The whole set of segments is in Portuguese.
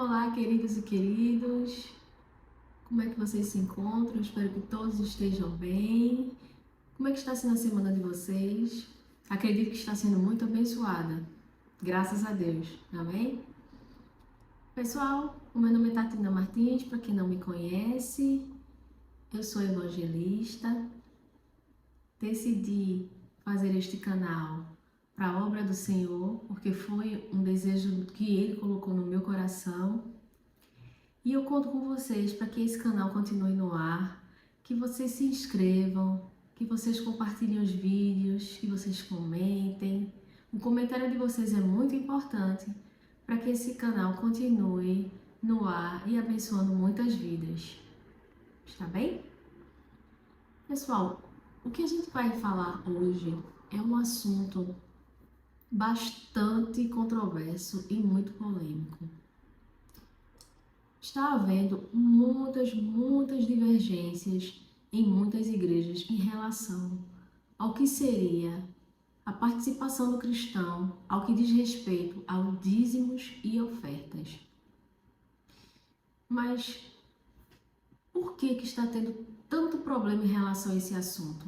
Olá, queridos e queridos, como é que vocês se encontram? Eu espero que todos estejam bem. Como é que está sendo a semana de vocês? Acredito que está sendo muito abençoada, graças a Deus, amém? Pessoal, o meu nome é Tatiana Martins, para quem não me conhece, eu sou evangelista, decidi fazer este canal para a obra do Senhor, porque foi um desejo que Ele colocou no meu coração. E eu conto com vocês para que esse canal continue no ar, que vocês se inscrevam, que vocês compartilhem os vídeos, que vocês comentem. O comentário de vocês é muito importante para que esse canal continue no ar e abençoando muitas vidas. Está bem? Pessoal, o que a gente vai falar hoje é um assunto bastante controverso e muito polêmico. Está havendo muitas divergências em muitas igrejas em relação ao que seria a participação do cristão ao que diz respeito aos dízimos e ofertas. Mas por que está tendo tanto problema em relação a esse assunto?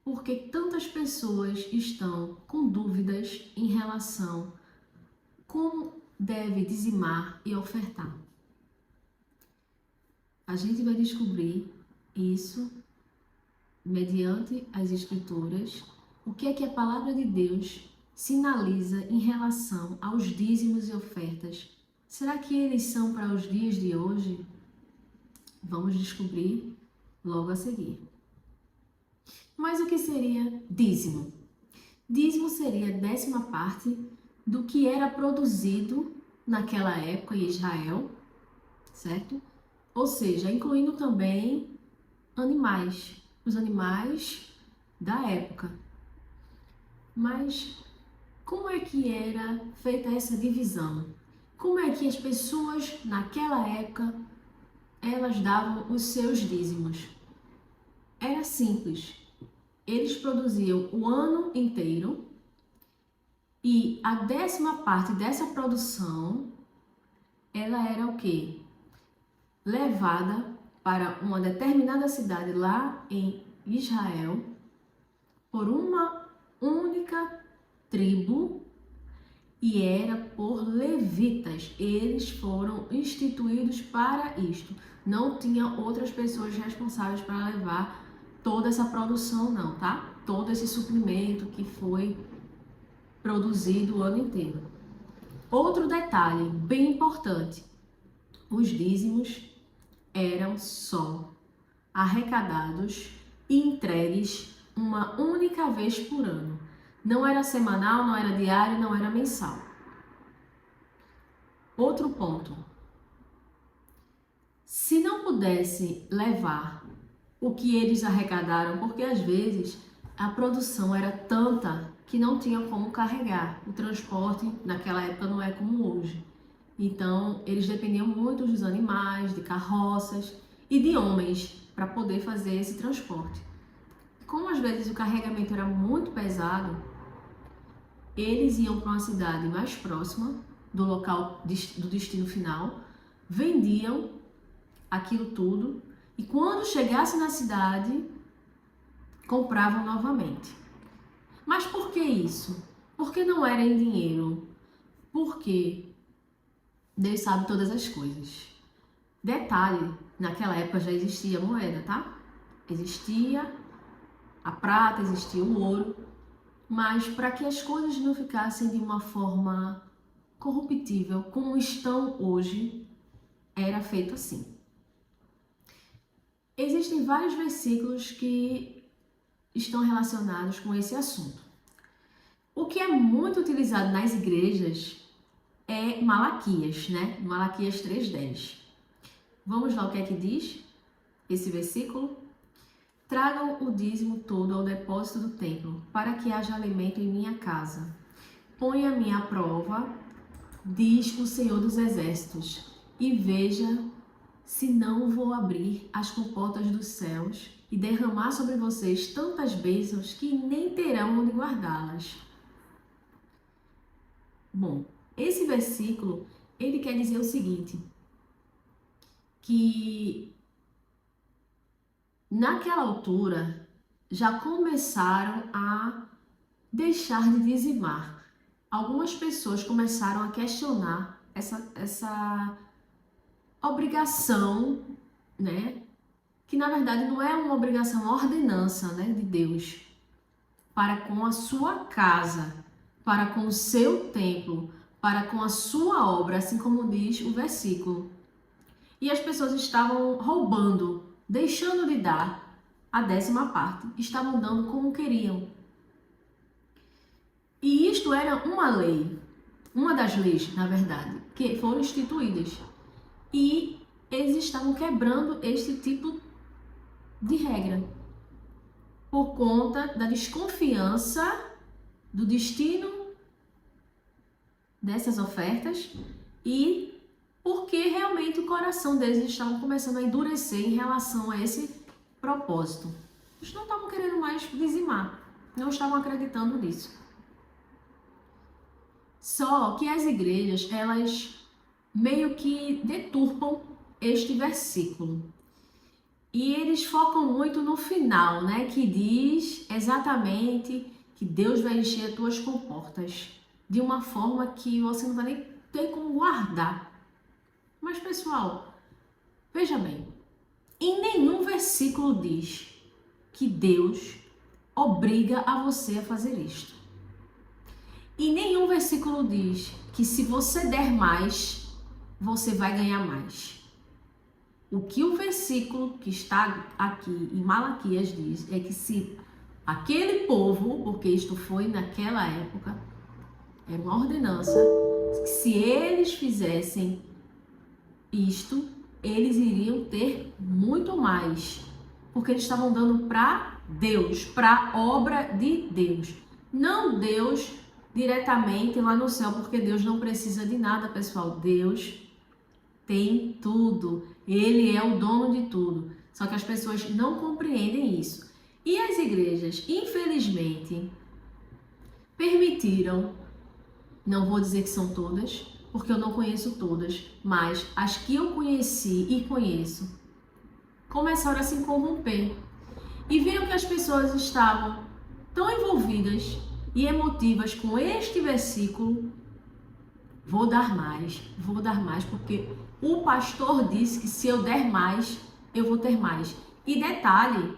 Porque tantas pessoas estão com dúvidas em relação a como deve dizimar e ofertar. A gente vai descobrir isso mediante as escrituras, o que é que a palavra de Deus sinaliza em relação aos dízimos e ofertas. Será que eles são para os dias de hoje? Vamos descobrir logo a seguir. Mas o que seria dízimo? Dízimo seria a 10ª parte do que era produzido naquela época em Israel, certo? Ou seja, incluindo também animais, os animais da época. Mas como é que era feita essa divisão? Como é que as pessoas naquela época elas davam os seus dízimos? Era simples. Eles produziam o ano inteiro e a 10ª parte dessa produção ela era o quê? Levada para uma determinada cidade lá em Israel por uma única tribo e era por levitas. Eles foram instituídos para isto. Não tinha outras pessoas responsáveis para levar toda essa produção não, tá? Todo esse suprimento que foi produzido o ano inteiro. Outro detalhe bem importante, os dízimos eram só arrecadados e entregues uma única vez por ano. Não era semanal, não era diário, não era mensal. Outro ponto. Se não pudesse levar o que eles arrecadaram, porque às vezes a produção era tanta que não tinha como carregar. O transporte naquela época não é como hoje. Então, eles dependiam muito dos animais, de carroças e de homens para poder fazer esse transporte. Como às vezes o carregamento era muito pesado, eles iam para uma cidade mais próxima do local do destino final, vendiam aquilo tudo e quando chegasse na cidade, compravam novamente. Mas por que isso? Porque não era em dinheiro. Porque Deus sabe todas as coisas. Detalhe, naquela época já existia moeda, tá? Existia a prata, existia o ouro, mas para que as coisas não ficassem de uma forma corruptível como estão hoje, era feito assim. Existem vários versículos que estão relacionados com esse assunto. O que é muito utilizado nas igrejas é Malaquias, né? Malaquias 3:10. Vamos lá o que é que diz esse versículo? Tragam o dízimo todo ao depósito do templo, para que haja alimento em minha casa. Ponha-me à prova, diz o Senhor dos Exércitos, e veja se não vou abrir as comportas dos céus e derramar sobre vocês tantas bênçãos que nem terão onde guardá-las. Bom, esse versículo, ele quer dizer o seguinte, que naquela altura já começaram a deixar de dizimar. Algumas pessoas começaram a questionar essa obrigação, né? Que na verdade não é uma obrigação, é uma ordenança, né, de Deus para com a sua casa, para com o seu templo, para com a sua obra, assim como diz o versículo. E as pessoas estavam roubando, deixando de dar a 10ª parte, estavam dando como queriam. E isto era uma lei, uma das leis, na verdade, que foram instituídas. E eles estavam quebrando este tipo de regra por conta da desconfiança do destino dessas ofertas e porque realmente o coração deles estava começando a endurecer em relação a esse propósito. Eles não estavam querendo mais dizimar, não estavam acreditando nisso. Só que as igrejas, elas meio que deturpam este versículo. E eles focam muito no final, né? Que diz exatamente que Deus vai encher as tuas comportas de uma forma que você não vai nem ter como guardar. Mas, pessoal, veja bem, em nenhum versículo diz que Deus obriga a você a fazer isto. Em nenhum versículo diz que se você der mais, você vai ganhar mais. O que o versículo que está aqui em Malaquias diz é que se aquele povo, porque isto foi naquela época, era uma ordenança, que se eles fizessem isto, eles iriam ter muito mais, porque eles estavam dando para Deus, para a obra de Deus. Não Deus diretamente lá no céu, porque Deus não precisa de nada, pessoal. Deus tem tudo. Ele é o dono de tudo. Só que as pessoas não compreendem isso. E as igrejas, infelizmente, permitiram, não vou dizer que são todas, porque eu não conheço todas, mas as que eu conheci e conheço, começaram a se corromper. E viram que as pessoas estavam tão envolvidas e emotivas com este versículo. Vou dar mais, porque o pastor disse que se eu der mais, eu vou ter mais. E detalhe,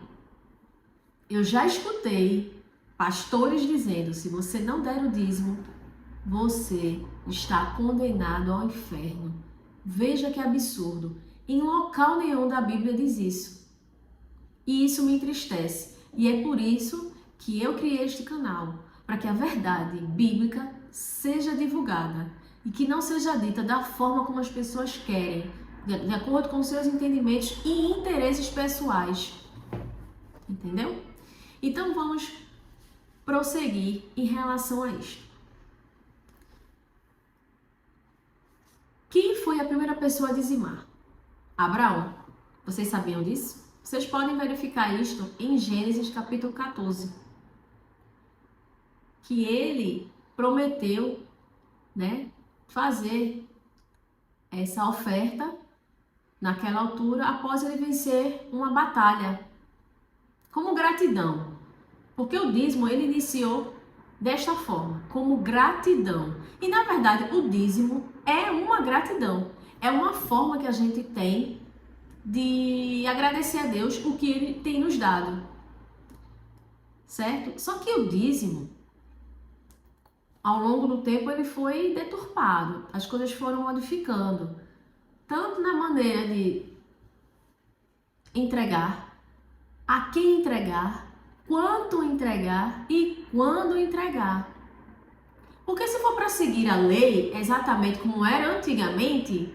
eu já escutei pastores dizendo, se você não der o dízimo, você está condenado ao inferno. Veja que absurdo. Em local nenhum da Bíblia diz isso. E isso me entristece. E é por isso que eu criei este canal, para que a verdade bíblica seja divulgada e que não seja dita da forma como as pessoas querem, de acordo com seus entendimentos e interesses pessoais. Entendeu? Então vamos prosseguir em relação a isto. Quem foi a primeira pessoa a dizimar? Abraão. Vocês sabiam disso? Vocês podem verificar isto em Gênesis capítulo 14. Que ele prometeu, né, fazer essa oferta naquela altura após ele vencer uma batalha, como gratidão. Porque o dízimo ele iniciou desta forma, como gratidão. E na verdade o dízimo é uma gratidão, é uma forma que a gente tem de agradecer a Deus o que ele tem nos dado, certo? Só que o dízimo, ao longo do tempo, ele foi deturpado, as coisas foram modificando, tanto na maneira de entregar, a quem entregar, quanto entregar e quando entregar. Porque se for para seguir a lei, exatamente como era antigamente,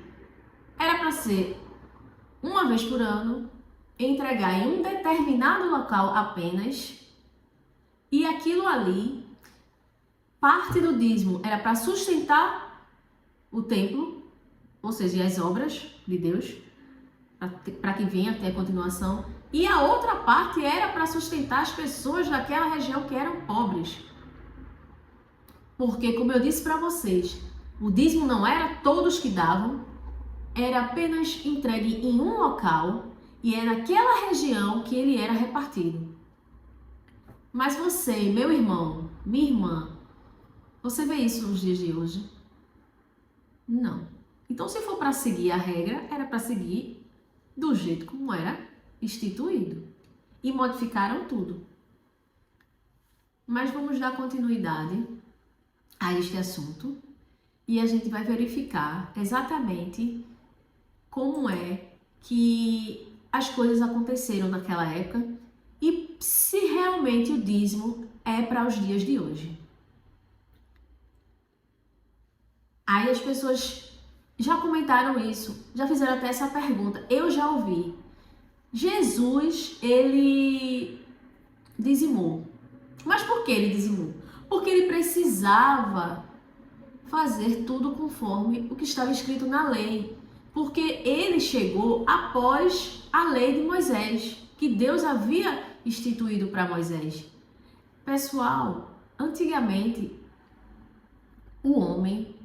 era para ser uma vez por ano, entregar em um determinado local apenas, e aquilo ali, parte do dízimo era para sustentar o templo, ou seja, as obras de Deus, para que venha até a continuação, e a outra parte era para sustentar as pessoas daquela região que eram pobres. Porque, como eu disse para vocês, O dízimo não era todos que davam, era apenas entregue em um local e é naquela região que ele era repartido. Mas você, meu irmão, minha irmã, você vê isso nos dias de hoje? Não. Então, se for para seguir a regra, era para seguir do jeito como era instituído. E modificaram tudo. Mas vamos dar continuidade a este assunto e a gente vai verificar exatamente como é que as coisas aconteceram naquela época e se realmente o dízimo é para os dias de hoje. Aí as pessoas já comentaram isso, já fizeram até essa pergunta. Eu já ouvi. Jesus, ele dizimou. Mas por que ele dizimou? Porque ele precisava fazer tudo conforme o que estava escrito na lei. Porque ele chegou após a lei de Moisés, que Deus havia instituído para Moisés. Pessoal, antigamente, o homem,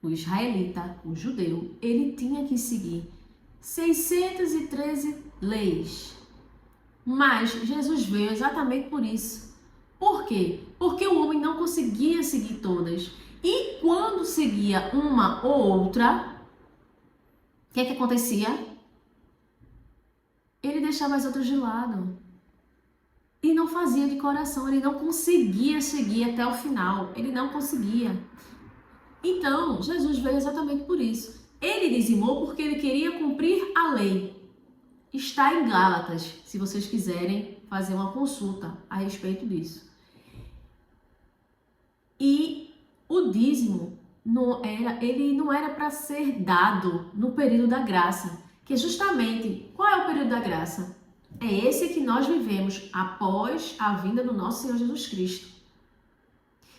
o israelita, o judeu, ele tinha que seguir 613 leis. Mas Jesus veio exatamente por isso. Por quê? Porque o homem não conseguia seguir todas. E quando seguia uma ou outra, o que é que acontecia? Ele deixava as outras de lado. E não fazia de coração, ele não conseguia seguir até o final. Ele não conseguia. Então, Jesus veio exatamente por isso. Ele dizimou porque ele queria cumprir a lei. Está em Gálatas, se vocês quiserem fazer uma consulta a respeito disso. E o dízimo ele não era para ser dado no período da graça, que justamente, qual é o período da graça? É esse que nós vivemos após a vinda do nosso Senhor Jesus Cristo.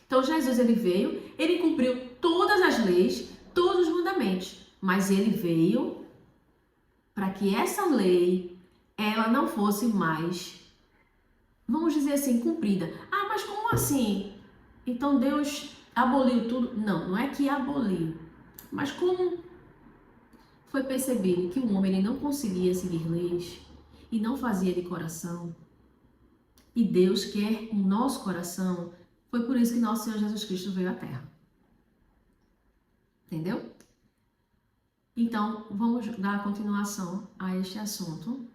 Então Jesus ele veio, ele cumpriu todas as leis, todos os mandamentos, mas ele veio para que essa lei, ela não fosse mais, vamos dizer assim, cumprida. Ah, mas como assim? Então Deus aboliu tudo? Não, não é que aboliu. Mas como foi percebido que o homem ele não conseguia seguir leis e não fazia de coração, e Deus quer o nosso coração, foi por isso que nosso Senhor Jesus Cristo veio à Terra. Entendeu? Então, vamos dar continuação a este assunto.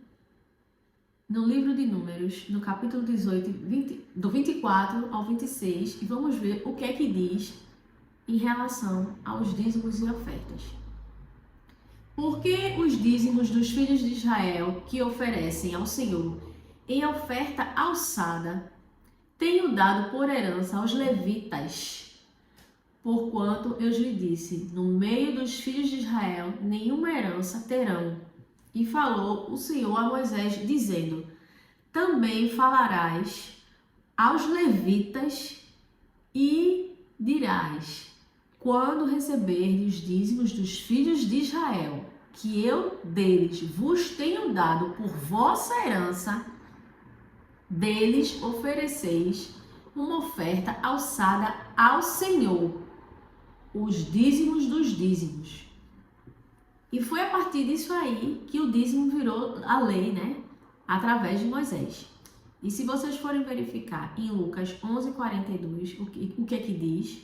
No livro de Números, no capítulo 18, do 24 ao 26, e vamos ver o que é que diz em relação aos dízimos e ofertas. Porque os dízimos dos filhos de Israel que oferecem ao Senhor em oferta alçada, tenho dado por herança aos levitas, porquanto eu lhe disse, no meio dos filhos de Israel nenhuma herança terão. E falou o Senhor a Moisés, dizendo, também falarás aos levitas e dirás, quando receberdes os dízimos dos filhos de Israel, que eu deles vos tenho dado por vossa herança, deles ofereceis uma oferta alçada ao Senhor, os dízimos dos dízimos. E foi a partir disso aí que o dízimo virou a lei, né? Através de Moisés. E se vocês forem verificar em Lucas 11:42, o que é que diz?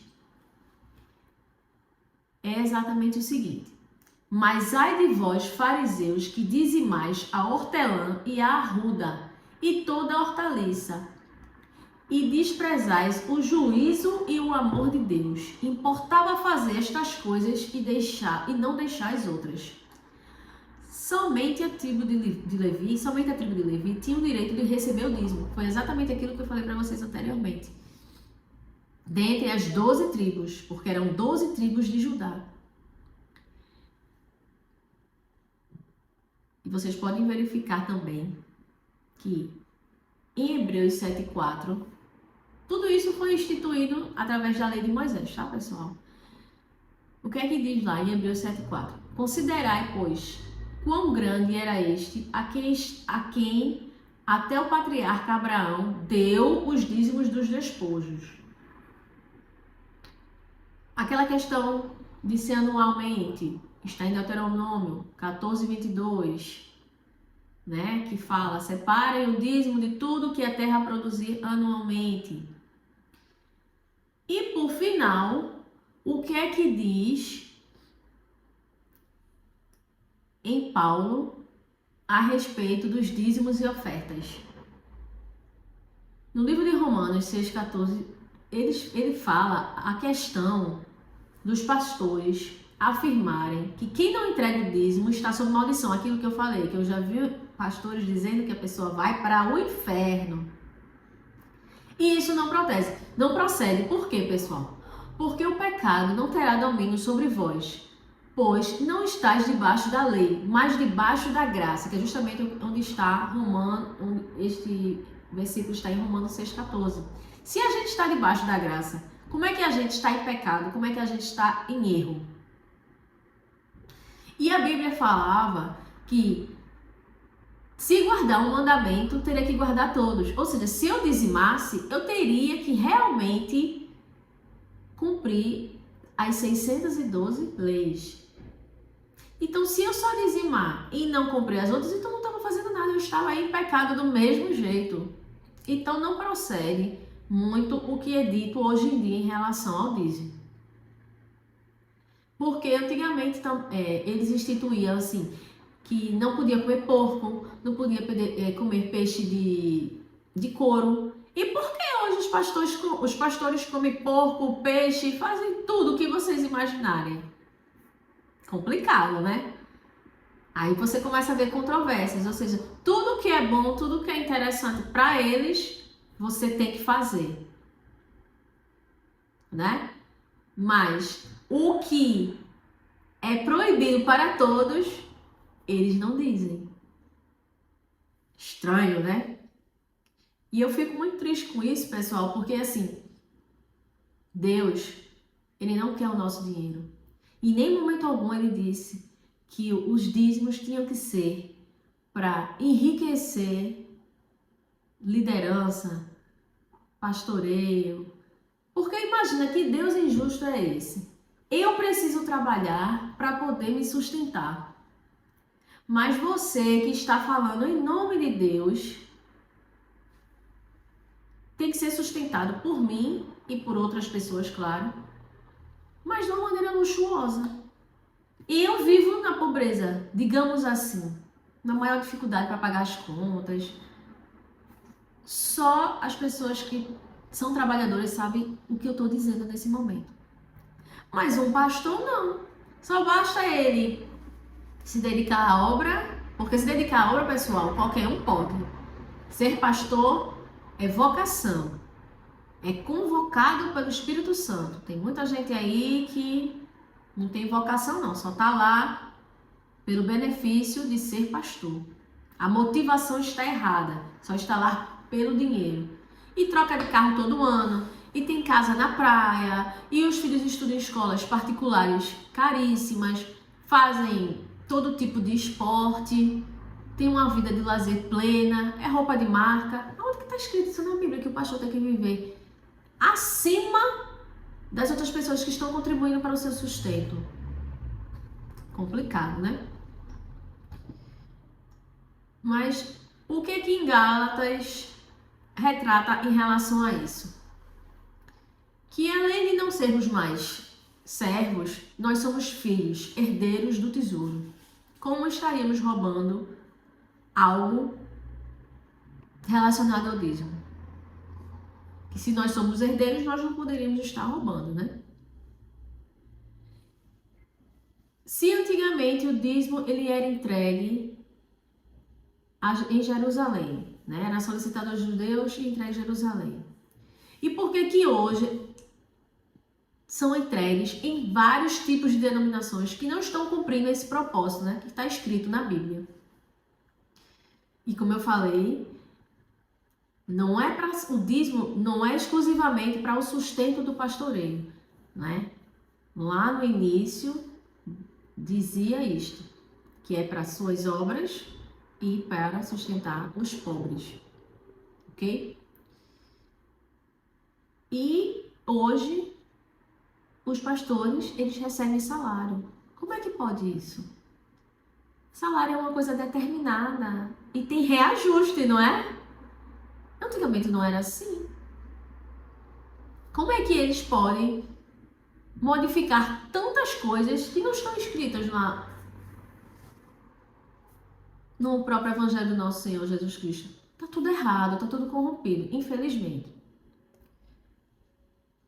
É exatamente o seguinte. Mas ai de vós, fariseus, que dizimais a hortelã e a arruda e toda a hortaliça, e desprezais o juízo e o amor de Deus. Importava fazer estas coisas e não deixar as outras. Somente a tribo de Levi tinha o direito de receber o dízimo. Foi exatamente aquilo que eu falei para vocês anteriormente. Dentre as 12 tribos, porque eram 12 tribos de Judá. E vocês podem verificar também que em Hebreus 7:4, tudo isso foi instituído através da lei de Moisés, tá, pessoal? O que é que diz lá em Hebreus 7:4? Considerai, pois, quão grande era este a quem até o patriarca Abraão deu os dízimos dos despojos. Aquela questão de ser anualmente, está em Deuteronômio 14:22, né? Que fala, separem o dízimo de tudo que a terra produzir anualmente. E por final, o que é que diz em Paulo a respeito dos dízimos e ofertas? No livro de Romanos 6,14, ele fala a questão dos pastores afirmarem que quem não entrega o dízimo está sob maldição. Aquilo que eu falei, que eu já vi pastores dizendo que a pessoa vai para o inferno. E isso não procede. Não procede. Por quê, pessoal? Porque o pecado não terá domínio sobre vós, pois não estáis debaixo da lei, mas debaixo da graça, que é justamente onde está este versículo está em Romanos 6,14. Se a gente está debaixo da graça, como é que a gente está em pecado? Como é que a gente está em erro? E a Bíblia falava que se guardar um mandamento, teria que guardar todos. Ou seja, se eu dizimasse, eu teria que realmente cumprir as 612 leis. Então, se eu só dizimar e não cumprir as outras, então não estava fazendo nada, eu estava em pecado do mesmo jeito. Então, não procede muito o que é dito hoje em dia em relação ao dízimo. Porque antigamente eles instituíam assim, que não podia comer porco, não podia comer peixe de couro. E por que hoje os pastores comem porco, peixe, fazem tudo o que vocês imaginarem? Complicado, né? Aí você começa a ver controvérsias, ou seja, tudo que é bom, tudo que é interessante para eles, você tem que fazer, né? Mas o que é proibido para todos, eles não dizem. Estranho, né? E eu fico muito triste com isso, pessoal, porque assim, Deus, ele não quer o nosso dinheiro. Em nenhum momento algum ele disse que os dízimos tinham que ser para enriquecer liderança, pastoreio. Porque imagina que Deus injusto é esse. Eu preciso trabalhar para poder me sustentar. Mas você que está falando em nome de Deus tem que ser sustentado por mim e por outras pessoas, claro, mas de uma maneira luxuosa. E eu vivo na pobreza, digamos assim, na maior dificuldade para pagar as contas. Só as pessoas que são trabalhadoras sabem o que eu estou dizendo nesse momento. Mas um pastor não. Só basta ele se dedicar à obra, porque se dedicar à obra, pessoal, qualquer um pode. Ser pastor é vocação, é convocado pelo Espírito Santo. Tem muita gente aí que não tem vocação não, só está lá pelo benefício de ser pastor. A motivação está errada, só está lá pelo dinheiro. E troca de carro todo ano, e tem casa na praia, e os filhos estudam em escolas particulares caríssimas, fazem todo tipo de esporte, tem uma vida de lazer plena, é roupa de marca. Onde que está escrito isso na Bíblia que o pastor tem que viver acima das outras pessoas que estão contribuindo para o seu sustento? Complicado, né? Mas o que em Gálatas retrata em relação a isso? Que além de não sermos mais servos, nós somos filhos, herdeiros do tesouro. Como estaríamos roubando algo relacionado ao dízimo? Que se nós somos herdeiros, nós não poderíamos estar roubando, né? Se antigamente o dízimo ele era entregue em Jerusalém, né? Era solicitado aos judeus e entregue em Jerusalém. E por que hoje são entregues em vários tipos de denominações que não estão cumprindo esse propósito, né? Que está escrito na Bíblia. E como eu falei, não é para o dízimo, não é exclusivamente para o sustento do pastoreio, né? Lá no início dizia isto, que é para suas obras e para sustentar os pobres, ok? E hoje os pastores, eles recebem salário. Como é que pode isso? Salário é uma coisa determinada e tem reajuste, não é? Antigamente não era assim. Como é que eles podem modificar tantas coisas que não estão escritas no próprio Evangelho do nosso Senhor Jesus Cristo? Tá tudo errado, tá tudo corrompido, infelizmente.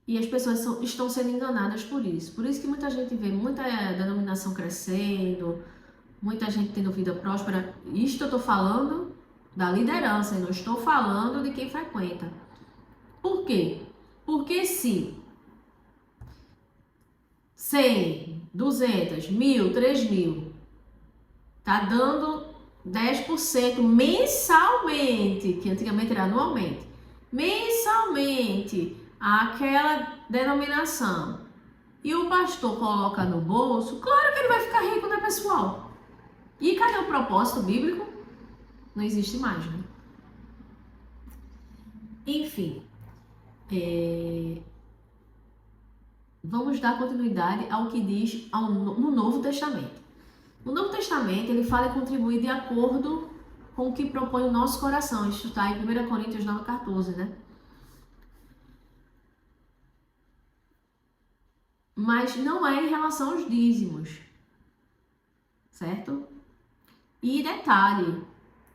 E as pessoas estão sendo enganadas por isso. Por isso que muita gente vê muita denominação crescendo, muita gente tendo vida próspera. Isto eu estou falando da liderança, eu não estou falando de quem frequenta. Por quê? Porque se 100, 200, 1.000, 3.000 tá dando 10% mensalmente, que antigamente era anualmente, mensalmente aquela denominação, e o pastor coloca no bolso, claro que ele vai ficar rico, né, pessoal? E cadê o propósito bíblico? Não existe mais, né? Enfim, vamos dar continuidade ao que diz no Novo Testamento. O Novo Testamento, ele fala e contribui de acordo com o que propõe o nosso coração. Isso está em 1 Coríntios 9,14, né? Mas não é em relação aos dízimos, certo? E detalhe,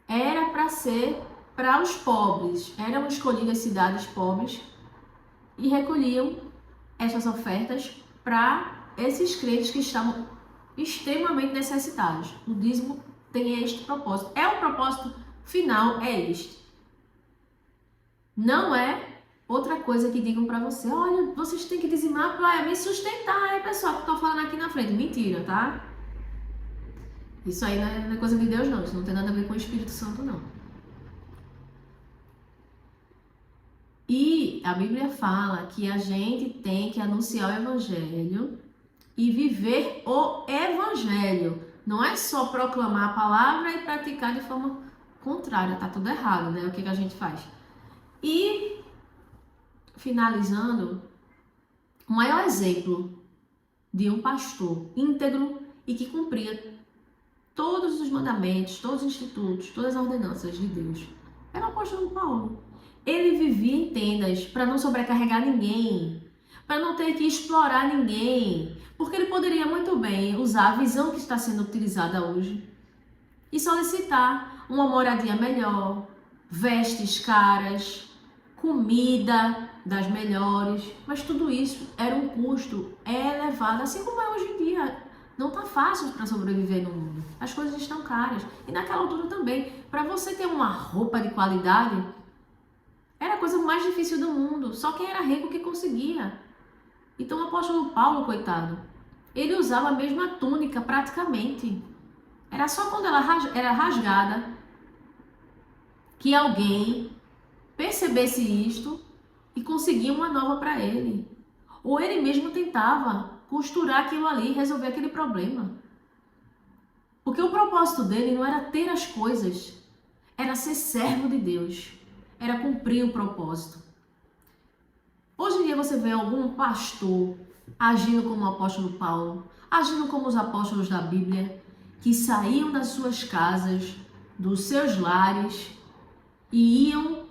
era para ser para os pobres. Eram escolhidas cidades pobres e recolhiam essas ofertas para esses crentes que estavam extremamente necessitados. O dízimo tem este propósito. É o propósito final, é este. Não é outra coisa que digam para você, olha, vocês têm que dizimar para me sustentar, aí pessoal que estão falando aqui na frente. Mentira, tá? Isso aí não é coisa de Deus não, isso não tem nada a ver com o Espírito Santo não. E a Bíblia fala que a gente tem que anunciar o Evangelho e viver o Evangelho. Não é só proclamar a palavra e praticar de forma contrária, tá tudo errado, né? O que a gente faz? E, finalizando, o maior exemplo de um pastor íntegro e que cumpria todos os mandamentos, todos os institutos, todas as ordenanças de Deus era o apóstolo Paulo. Ele vivia em tendas para não sobrecarregar ninguém, para não ter que explorar ninguém, porque ele poderia muito bem usar a visão que está sendo utilizada hoje e solicitar uma moradia melhor, vestes caras, comida das melhores, mas tudo isso era um custo elevado, assim como é hoje em dia. Não tá fácil para sobreviver no mundo. As coisas estão caras. E naquela altura também, para você ter uma roupa de qualidade, era a coisa mais difícil do mundo. Só quem era rico que conseguia. Então o apóstolo Paulo, coitado, ele usava a mesma túnica praticamente. Era só quando ela era rasgada que alguém percebesse isto e conseguia uma nova para ele. Ou ele mesmo tentava costurar aquilo ali e resolver aquele problema. Porque o propósito dele não era ter as coisas, era ser servo de Deus, era cumprir o propósito. Hoje em dia você vê algum pastor agindo como o apóstolo Paulo, agindo como os apóstolos da Bíblia, que saíam das suas casas, dos seus lares e iam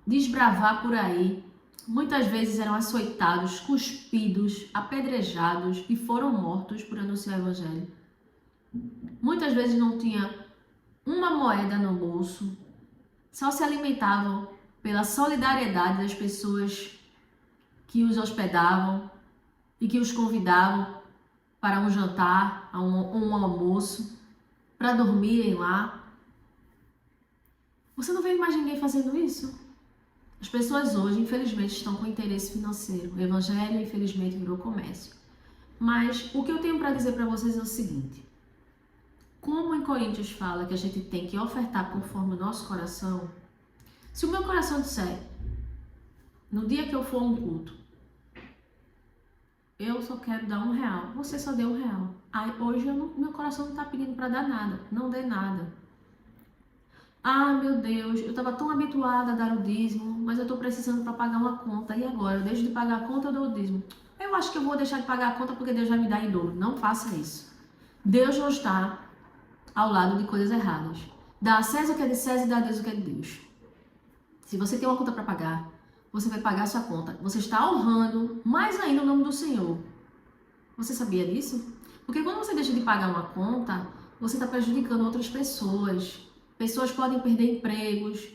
desbravar por aí. Muitas vezes eram açoitados, cuspidos, apedrejados e foram mortos por anunciar o Evangelho. Muitas vezes não tinha uma moeda no bolso, só se alimentavam pela solidariedade das pessoas que os hospedavam e que os convidavam para um jantar, um almoço, para dormirem lá. Você não vê mais ninguém fazendo isso? As pessoas hoje, infelizmente, estão com interesse financeiro. O evangelho, infelizmente, virou comércio. Mas o que eu tenho para dizer para vocês é o seguinte. Como em Coríntios fala que a gente tem que ofertar conforme o nosso coração, se o meu coração disser, no dia que eu for a um culto, eu só quero dar R$1, você só deu R$1. Aí hoje meu coração não está pedindo para dar nada, não dê nada. Ah, meu Deus, eu estava tão habituada a dar o dízimo, mas eu estou precisando para pagar uma conta. E agora? Eu deixo de pagar a conta ou dou o dízimo? eu acho que eu vou deixar de pagar a conta porque Deus vai me dar em dobro. Não faça isso. Deus não está ao lado de coisas erradas. Dá a César o que é de César e dá a Deus o que é de Deus. Se você tem uma conta para pagar, você vai pagar a sua conta. Você está honrando mais ainda o nome do Senhor. Você sabia disso? Porque quando você deixa de pagar uma conta, você está prejudicando outras pessoas. Pessoas podem perder empregos,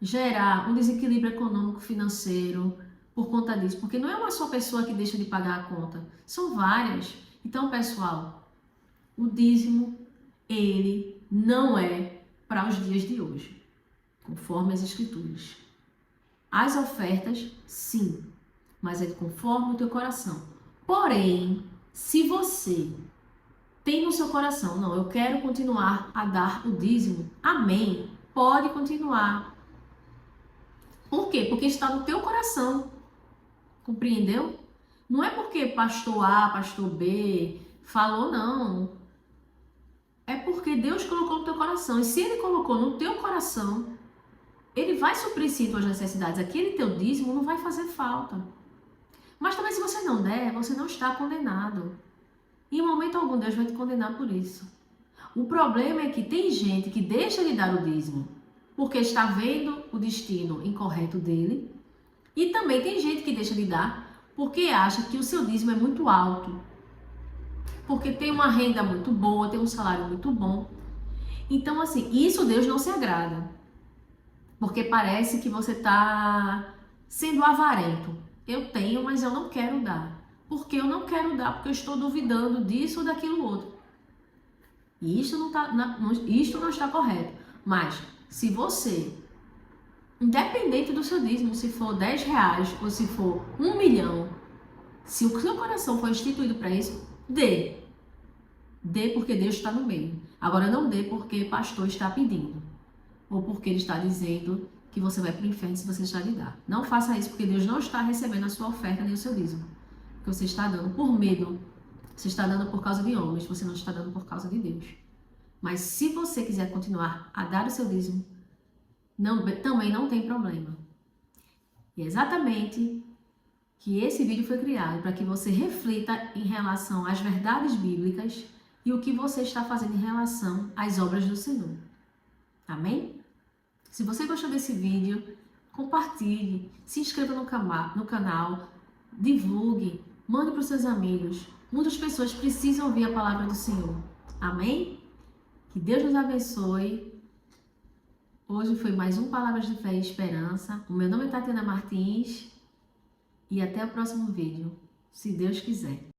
gerar um desequilíbrio econômico financeiro por conta disso. Porque não é uma só pessoa que deixa de pagar a conta, são várias. Então, pessoal, o dízimo, ele não é para os dias de hoje, conforme as escrituras. As ofertas, sim, mas é conforme o teu coração. Porém, se você tem no seu coração, não, eu quero continuar a dar o dízimo, amém, pode continuar. Por quê? Porque está no teu coração, compreendeu? Não é porque pastor A, pastor B falou, não. É porque Deus colocou no teu coração. E se Ele colocou no teu coração, Ele vai suprir sim tuas necessidades. Aquele teu dízimo não vai fazer falta. Mas também se você não der, você não está condenado. Em momento algum Deus vai te condenar por isso. O problema é que tem gente que deixa de dar o dízimo porque está vendo o destino incorreto dele. E também tem gente que deixa de dar porque acha que o seu dízimo é muito alto. Porque tem uma renda muito boa, tem um salário muito bom. Então, assim, isso Deus não se agrada. Porque parece que você está sendo avarento. Eu tenho, mas eu não quero dar. Porque eu não quero dar, porque eu estou duvidando disso ou daquilo outro. E isto não está correto. Mas, se você, independente do seu dízimo, se for 10 reais ou se for 1 milhão, se o seu coração for instituído para isso, dê. Dê porque Deus está no meio. Agora não dê porque pastor está pedindo. Ou porque ele está dizendo que você vai para o inferno se você deixar de dar. Não faça isso porque Deus não está recebendo a sua oferta nem o seu dízimo. Porque você está dando por medo. Você está dando por causa de homens, você não está dando por causa de Deus. Mas se você quiser continuar a dar o seu dízimo, também não tem problema. E é exatamente que esse vídeo foi criado para que você reflita em relação às verdades bíblicas e o que você está fazendo em relação às obras do Senhor. Amém? Se você gostou desse vídeo, compartilhe, se inscreva no canal, divulgue, mande para os seus amigos. Muitas pessoas precisam ouvir a palavra do Senhor. Amém? Que Deus nos abençoe. Hoje foi mais um Palavras de Fé e Esperança. O meu nome é Tatiana Martins e até o próximo vídeo, se Deus quiser.